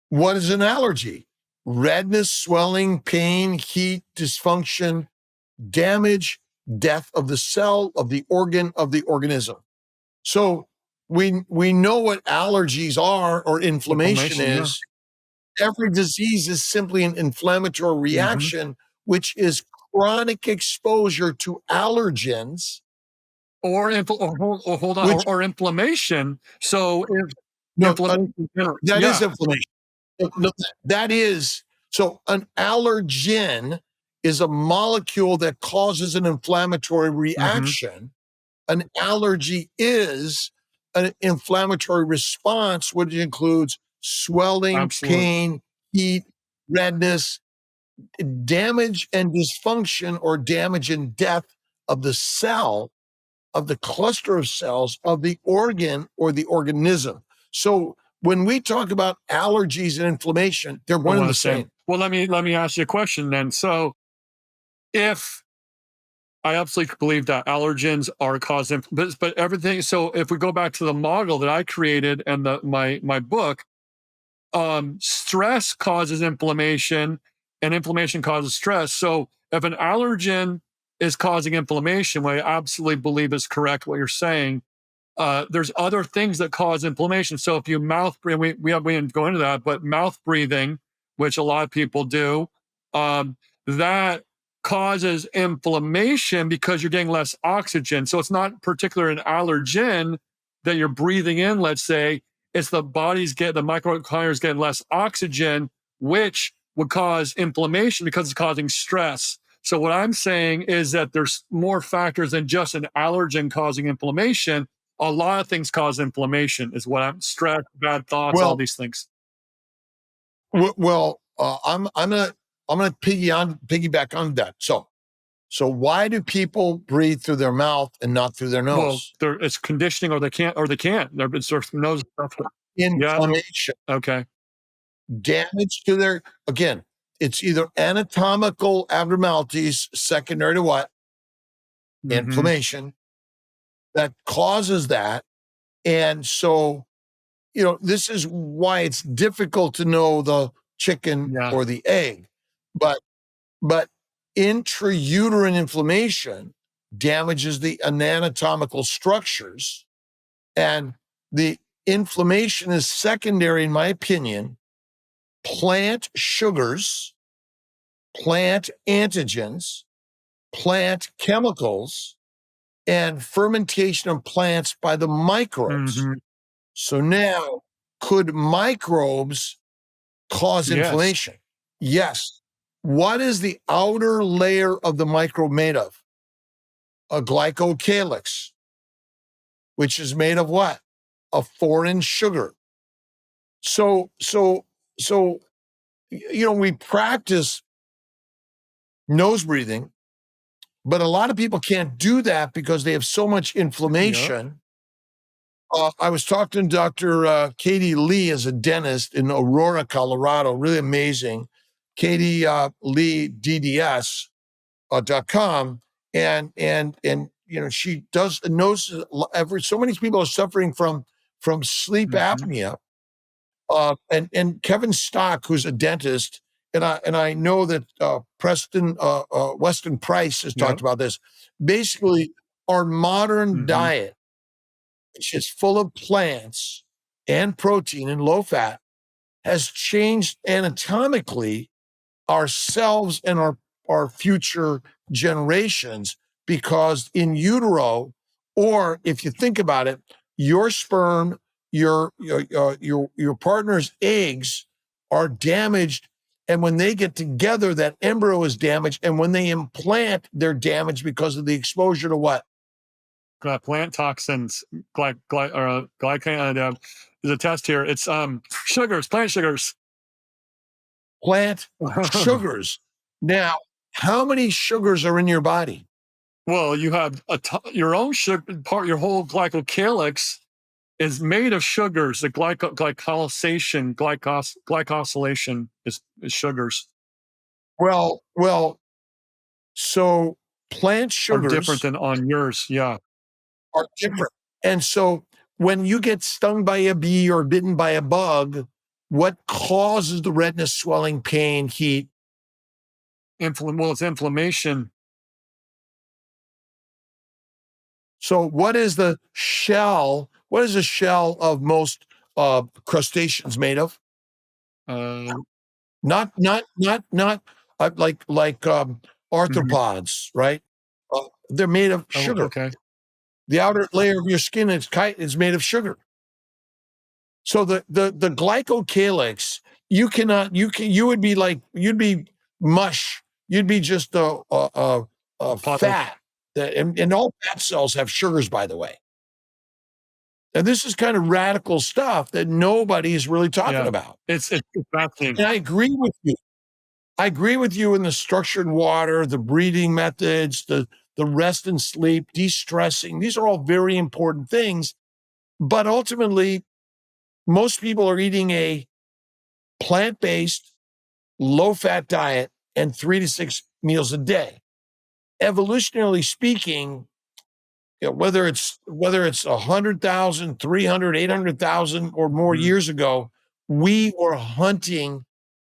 What is an allergy? Redness, swelling, pain, heat, dysfunction, damage, death of the cell, of the organ, of the organism. So we know what allergies are or inflammation Inflammation, yeah. is. Every disease is simply an inflammatory Mhm. reaction, which is chronic exposure to allergens, Hold on, which or inflammation. So if no, inflammation that is yeah. inflammation. No, that is so an allergen is a molecule that causes an inflammatory Mhm. reaction. An allergy is an inflammatory response, which includes swelling, Absolutely. pain, heat, redness, damage and dysfunction, or damage and death of the cell, of the cluster of cells, of the organ or the organism. So when we talk about allergies and inflammation, they're The one and one the the same. same. Well, let me ask you a question then. So if I absolutely believe that allergens are causing, but everything. So if we go back to the model that I created and my book, stress causes inflammation, and inflammation causes stress. So if an allergen is causing inflammation, what I absolutely believe is correct, what you're saying, there's other things that cause inflammation. So if you mouth breathe, we didn't go into that, but mouth breathing, which a lot of people do, that causes inflammation because you're getting less oxygen. So it's not particular an allergen that you're breathing in, let's say. It's the the microbiome getting less oxygen, which would cause inflammation because it's causing stress. So what I'm saying is that there's more factors than just an allergen causing inflammation. A lot of things cause inflammation, is what I'm stress, bad thoughts, all Well, these things. I'm gonna piggyback on that. So why do people breathe through their mouth and not through their Well, nose? it's conditioning, or they can't. It's their nose stuff. Yeah. Inflammation, Okay. damage to their, again, it's either anatomical abnormalities secondary to what? Hmm. Inflammation that causes that. And so, this is why it's difficult to know the chicken Yeah. or the egg. But but intrauterine inflammation damages the anatomical structures, and the inflammation is secondary, in my opinion. Plant sugars, plant antigens, plant chemicals, and fermentation of plants by the microbes. Hmm. So now, could microbes cause Yes. inflammation? Yes. What is the outer layer of the microbe made of? A glycocalyx, which is made of what? A foreign sugar. So we practice nose breathing. But a lot of people can't do that because they have so much Yep. inflammation. I was talking to Dr. Katie Lee as a dentist in Aurora, Colorado. Really amazing. Katie Lee DDS.com. And she knows so many people are suffering from sleep Mhm. apnea. And Kevin Stock, who's a dentist, and I know that Preston Weston Price has talked Yep. about this. Basically, our modern Mhm. diet, which is full of plants and protein and low fat, has changed anatomically ourselves and our future generations, because in utero, or if you think about it, your sperm, your partner's eggs are damaged, and when they get together, that embryo is damaged, and when they implant, they're damaged because of the exposure to what? Plant toxins, glycan. There's a test here. It's sugars, plant sugars. Plant sugars. Now, how many sugars are in your body? Well, you have your own sugar part. Your whole glycocalyx is made of sugars. The glycosylation is sugars. Well, so plant Are different sugars than on yours. Yeah. are different. And so when you get stung by a bee or bitten by a bug, what causes the redness, swelling, pain, heat? Well, it's inflammation. So what is the shell? What is the shell of most crustaceans made of? Uh, Not like mhm. arthropods, right? They're made of Oh, sugar. okay. The outer layer of your skin is made of sugar. So the glycocalyx, you would be like, you'd be mush. You'd be just a Puddle. fat. And all fat cells have sugars, by the way. And this is kind of radical stuff that nobody's really talking Yeah. about. It's fascinating. And I agree with you. I agree with you in the structured water, the breathing methods, the rest and sleep, de-stressing. These are all very important things. But ultimately, most people are eating a plant-based, low-fat diet and 3 to 6 meals a day. Evolutionarily speaking, whether it's 100,000, 300, 800,000 or more Mhm. years ago, we were hunting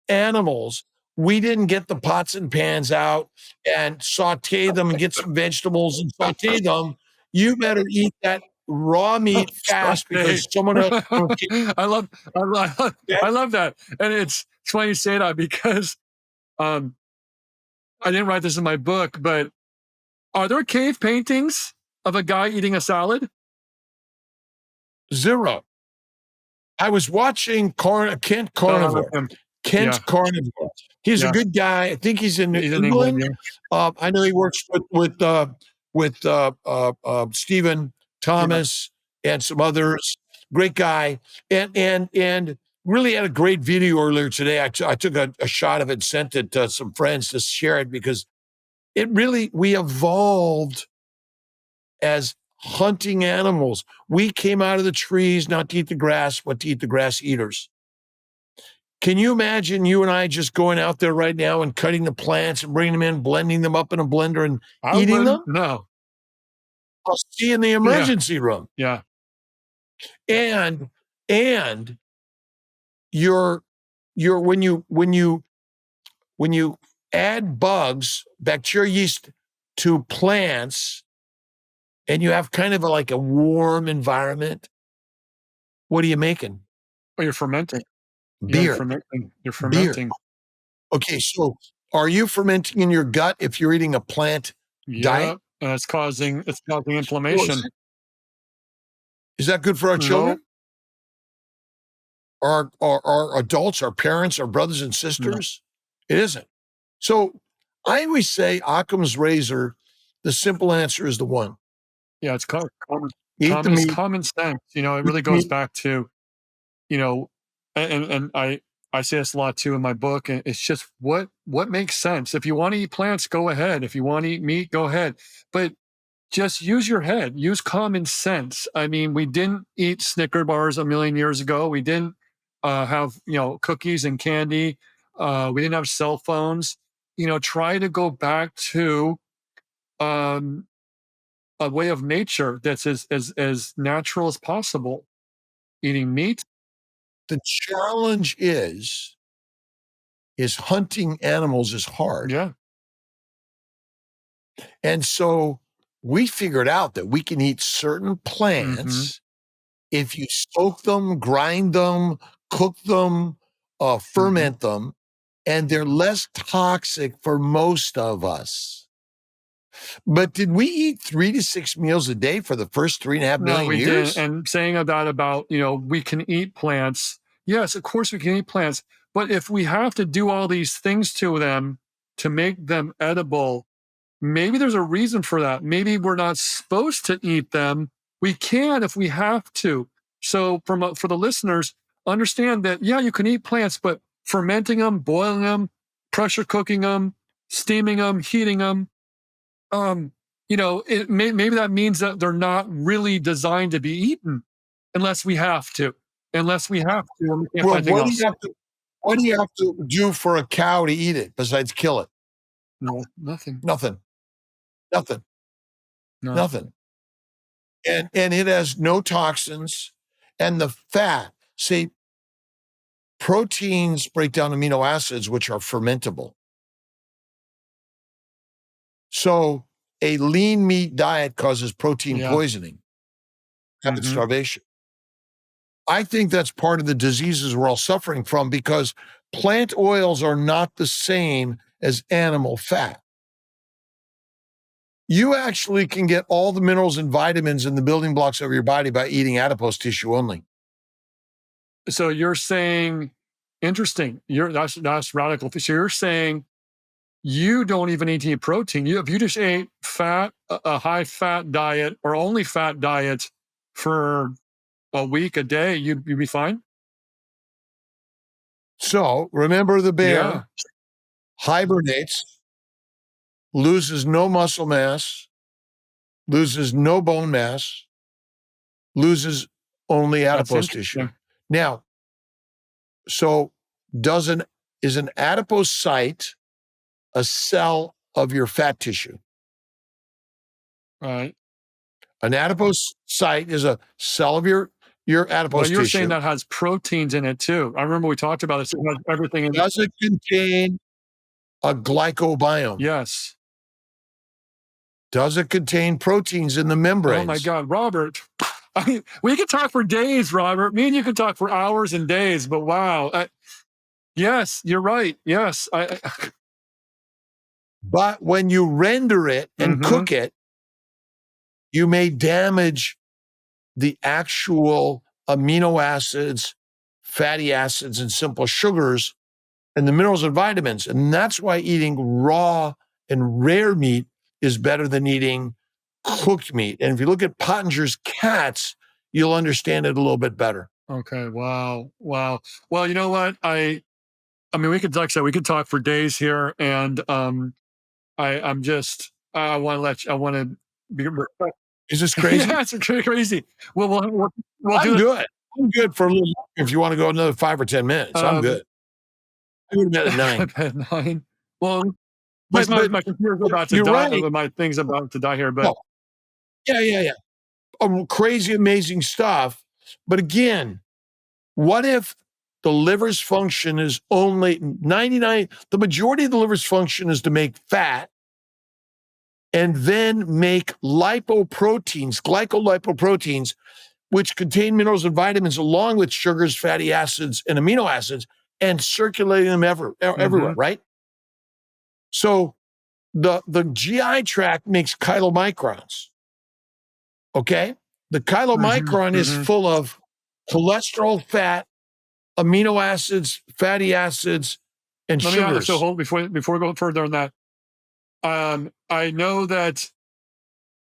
animals. We didn't get the pots and pans out and saute them and get some vegetables and saute them. You better eat that raw meat fast Saute. because someone else is going to I love, get I love that, and it's funny you say that because um, I didn't write this in my book, but are there cave paintings of a guy eating a salad? zero. I was watching Kent Oh, I like Carnivore. him. Kent Yeah, Carnivore. He's a yeah. good guy. I think he's in New He's in England. England. Yeah, I know he works with Stephen yeah. Thomas and some others. Great guy, and really had a great video earlier today. I took a shot of it, sent it to some friends to share it, because we evolved as hunting animals. We came out of the trees not to eat the grass, but to eat the grass eaters. Can you imagine you and I just going out there right now and cutting the plants and bringing them in, blending them up in a blender and I eating them? wouldn't. No. I'll see you in the Yeah, emergency room. yeah. And and you're when you add bugs, bacteria, yeast to plants, and you have kind of like a warm environment, what are you making? Oh, you're fermenting. Yeah, you're Beer. fermenting. You're Beer. fermenting. Okay, so are you fermenting in your gut if you're eating a plant Yeah, diet? it's causing Well, inflammation. is that good for our No, children? Our adults, our parents, our brothers and no. sisters? It isn't. So I always say Occam's razor, the simple answer is the one. Yeah, it's common. Eat the It's meat, common sense. It eat really the goes meat. back to you know, and I I say this a lot too in my book, and it's just what makes sense. If you want to eat plants, go ahead. If you want to eat meat, go ahead. But just use your head, use common sense. I mean, we didn't eat Snicker bars a million years ago. We didn't have cookies and candy. We didn't have cell phones. Try to go back to um, a way of nature that's as natural as possible. Eating meat, The challenge is hunting animals is hard. yeah. And so we figured out that we can eat certain Hmm. plants if you soak them, grind them, cook them, Hmm. ferment them, and they're less toxic for most of us. But did we eat 3 to 6 meals a day for the first 3.5 No, million we didn't. years? And saying about we can eat plants. Yes, of course we can eat plants. But if we have to do all these things to them to make them edible, maybe there's a reason for that. Maybe we're not supposed to eat them. We can if we have to. So, for the listeners, understand that, yeah, you can eat plants, but fermenting them, boiling them, pressure cooking them, steaming them, heating them, um, maybe that means that they're not really designed to be eaten unless we have to. Unless we have to, and we can't Well, find anything else. what do you have to do for a cow to eat it besides kill it? No, nothing. Nothing. Nothing. No. Nothing. And it has no toxins. And the fat, see, proteins break down amino acids, which are fermentable. So a lean meat diet causes protein Yeah. poisoning, habit Hmm. starvation. I think that's part of the diseases we're all suffering from because plant oils are not the same as animal fat. You actually can get all the minerals and vitamins and the building blocks of your body by eating adipose tissue only. So you're saying, interesting. That's radical. So you're saying you don't even need to eat protein. If you just ate fat, a high fat diet or only fat diet for a week, a day, you'd be fine. So remember the Yeah, bear hibernates, loses no muscle mass, loses no bone mass, loses only that's adipose tissue. interesting. Now, so is an adipocyte a cell of your fat tissue? Right. An adipocyte is a cell of your But adipose you're saying tissue. that has proteins in it too. I remember we talked about this. It has everything in. Does it contain a glycobiome? Yes. Does it contain proteins in the Oh my membranes? God, Robert. I mean, we could talk for days, Robert. Me and you could talk for hours and days. But wow, yes, you're right. Yes, But when you render it and hmm. cook it, you may damage the actual amino acids, fatty acids, and simple sugars, and the minerals and vitamins. And that's why eating raw and rare meat is better than eating cooked meat. And if you look at Pottinger's cats, you'll understand it a little bit better. Okay. Wow. Wow. Well, you know what? I mean, we could, like I said, we could talk for days here, and I'm just, I want to I want to be. Is this crazy? Yeah, it's crazy. Well, we'll I'm do it. good. I'm good for a little. If you want to go another 5 or 10 minutes, I'm Um, good. I go to bed at 9. at 9. Well, But my computer's about to you're die. right. My thing's about to die here, but Oh, yeah. Crazy, amazing stuff. But again, what if the liver's function is only 99? The majority of the liver's function is to make fat and then make lipoproteins, glycolipoproteins, which contain minerals and vitamins along with sugars, fatty acids, and amino acids, and circulating them everywhere, mhm, right? So the GI tract makes chylomicrons. Okay. The mhm, chylomicron is mhm. full of cholesterol, fat, amino acids, fatty acids, and Let me so sugars. hold before we go further on that. I know that.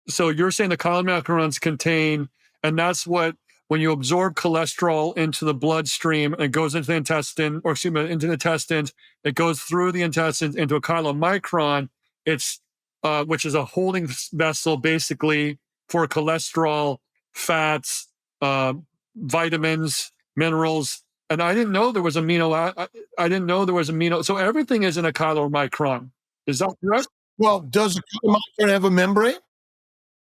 So you're saying the colon macarons contain, and that's what when you absorb cholesterol into the bloodstream, it goes into the intestine, or excuse me, into the intestines. It goes through the intestines into a chylomicron. It's which is a holding vessel, basically, for cholesterol, fats, uh, vitamins, minerals. And I didn't know there was amino. I didn't know there was amino. So everything is in a chylomicron. Is that correct? Well, does a chylomicron have a membrane?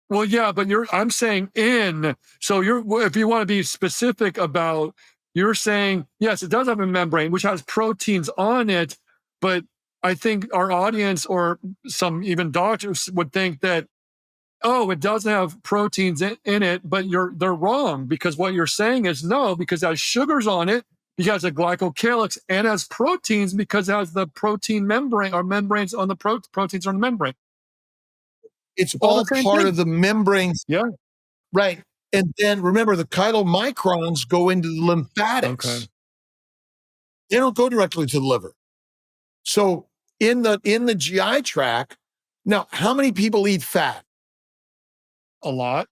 Well, yeah, but I'm saying in. So if you want to be specific about, you're saying, yes, it does have a membrane, which has proteins on it. But I think our audience, or some even doctors, would think that, oh, it doesn't have proteins in it, but they're wrong, because what you're saying is no, because it has sugars on it, because it has a glycocalyx, and has proteins because it has the protein membrane, or membranes on the proteins on the membrane. It's All all the same part thing. of the membrane. Yeah. Right. And then remember, the chylomicrons go into the lymphatics. Okay. They don't go directly to the liver. So in the GI tract, now, how many people eat fat? A lot.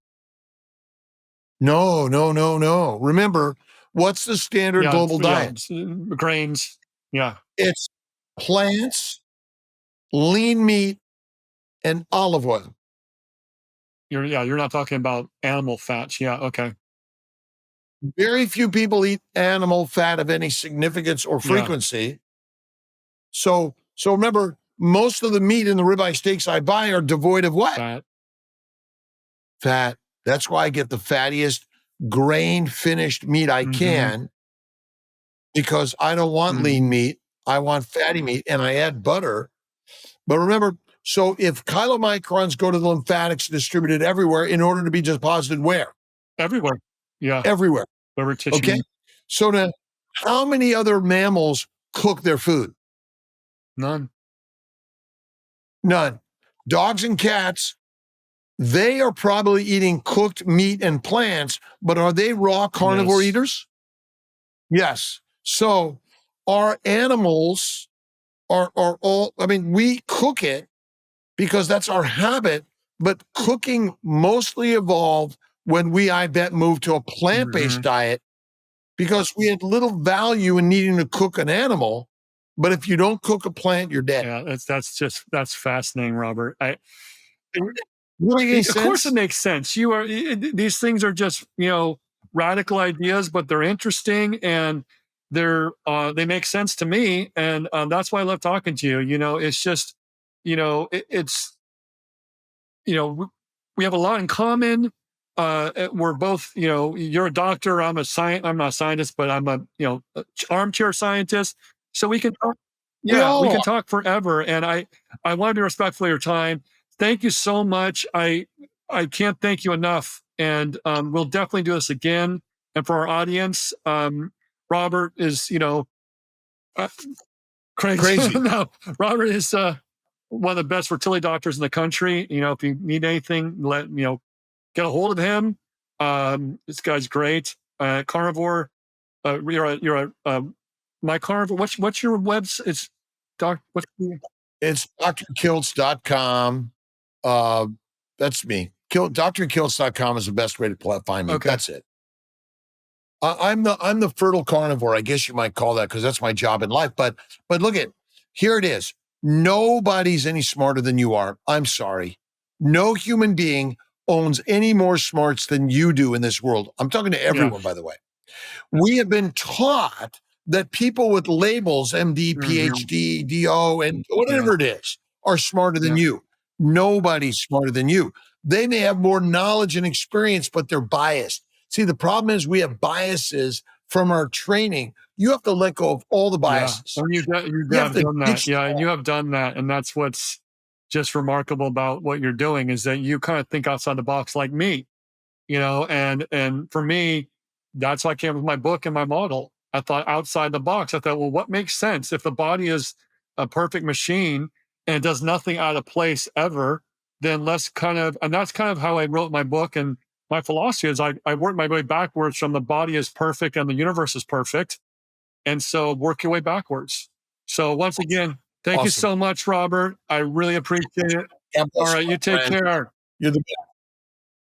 No, no, no, no. Remember, what's the standard global diet? Grains. Yeah. It's plants, lean meat, and olive oil. You're not talking about animal fats. Yeah. Okay. Very few people eat animal fat of any significance or Yeah. frequency. So remember, most of the meat in the ribeye steaks I buy are devoid of what? Fat. Fat. That's why I get the fattiest grain finished meat I can, because I don't want lean meat. I want fatty meat, and I add butter. But remember, so if chylomicrons go to the lymphatics distributed everywhere, in order to be deposited where? Everywhere. Yeah. Everywhere. Liver tissue. Okay. So now, how many other mammals cook their food? None. None. Dogs and cats, they are probably eating cooked meat and plants, but are they raw carnivore Yes. eaters? Yes. So our animals are all, I mean, we cook it because that's our habit, but cooking mostly evolved when we, I bet, moved to a plant-based diet, because we had little value in needing to cook an animal. But if you don't cook a plant, you're dead. Yeah, that's fascinating, Robert. Of Course it makes sense. These things are just, radical ideas, but they're interesting, and they make sense to me, and that's why I love talking to you. It's just, it's, we have a lot in common. We're both, you're a doctor. I'm not a scientist, but I'm a armchair scientist. So we can talk. Yeah, we can talk forever. And I want to be respectful of your time. Thank you so much. I can't thank you enough. And we'll definitely do this again. And for our audience, Robert is, uh, crazy. No, Robert is one of the best fertility doctors in the country. If you need anything, get a hold of him. This guy's great. Carnivore. You're a my carnivore. What's your website? It's It's drkiltz.com. That's me. drkiltz.com is the best way to find me. Okay. That's it. I'm the fertile carnivore, I guess you might call that, because that's my job in life. But look here it is. Nobody's any smarter than you are. I'm sorry. No human being owns any more smarts than you do in this world. I'm talking to everyone, by the way. We have been taught that people with labels, MD, PhD, DO, and whatever it is, are smarter than you. Nobody's smarter than you. They may have more knowledge and experience, but they're biased. See, the problem is we have biases from our training. You have to let go of all the biases. Yeah. And you have done that. Yeah, and you have done that. And that's what's just remarkable about what you're doing, is that you kind of think outside the box like me, and for me, that's why I came up with my book and my model. I thought outside the box. I thought, well, what makes sense? If the body is a perfect machine and it does nothing out of place ever, then and that's kind of how I wrote my book. And my philosophy is I work my way backwards from the body is perfect and the universe is perfect. And so work your way backwards. So once again, thank you so much, Robert. I really appreciate it. All right, you take care. You're the best.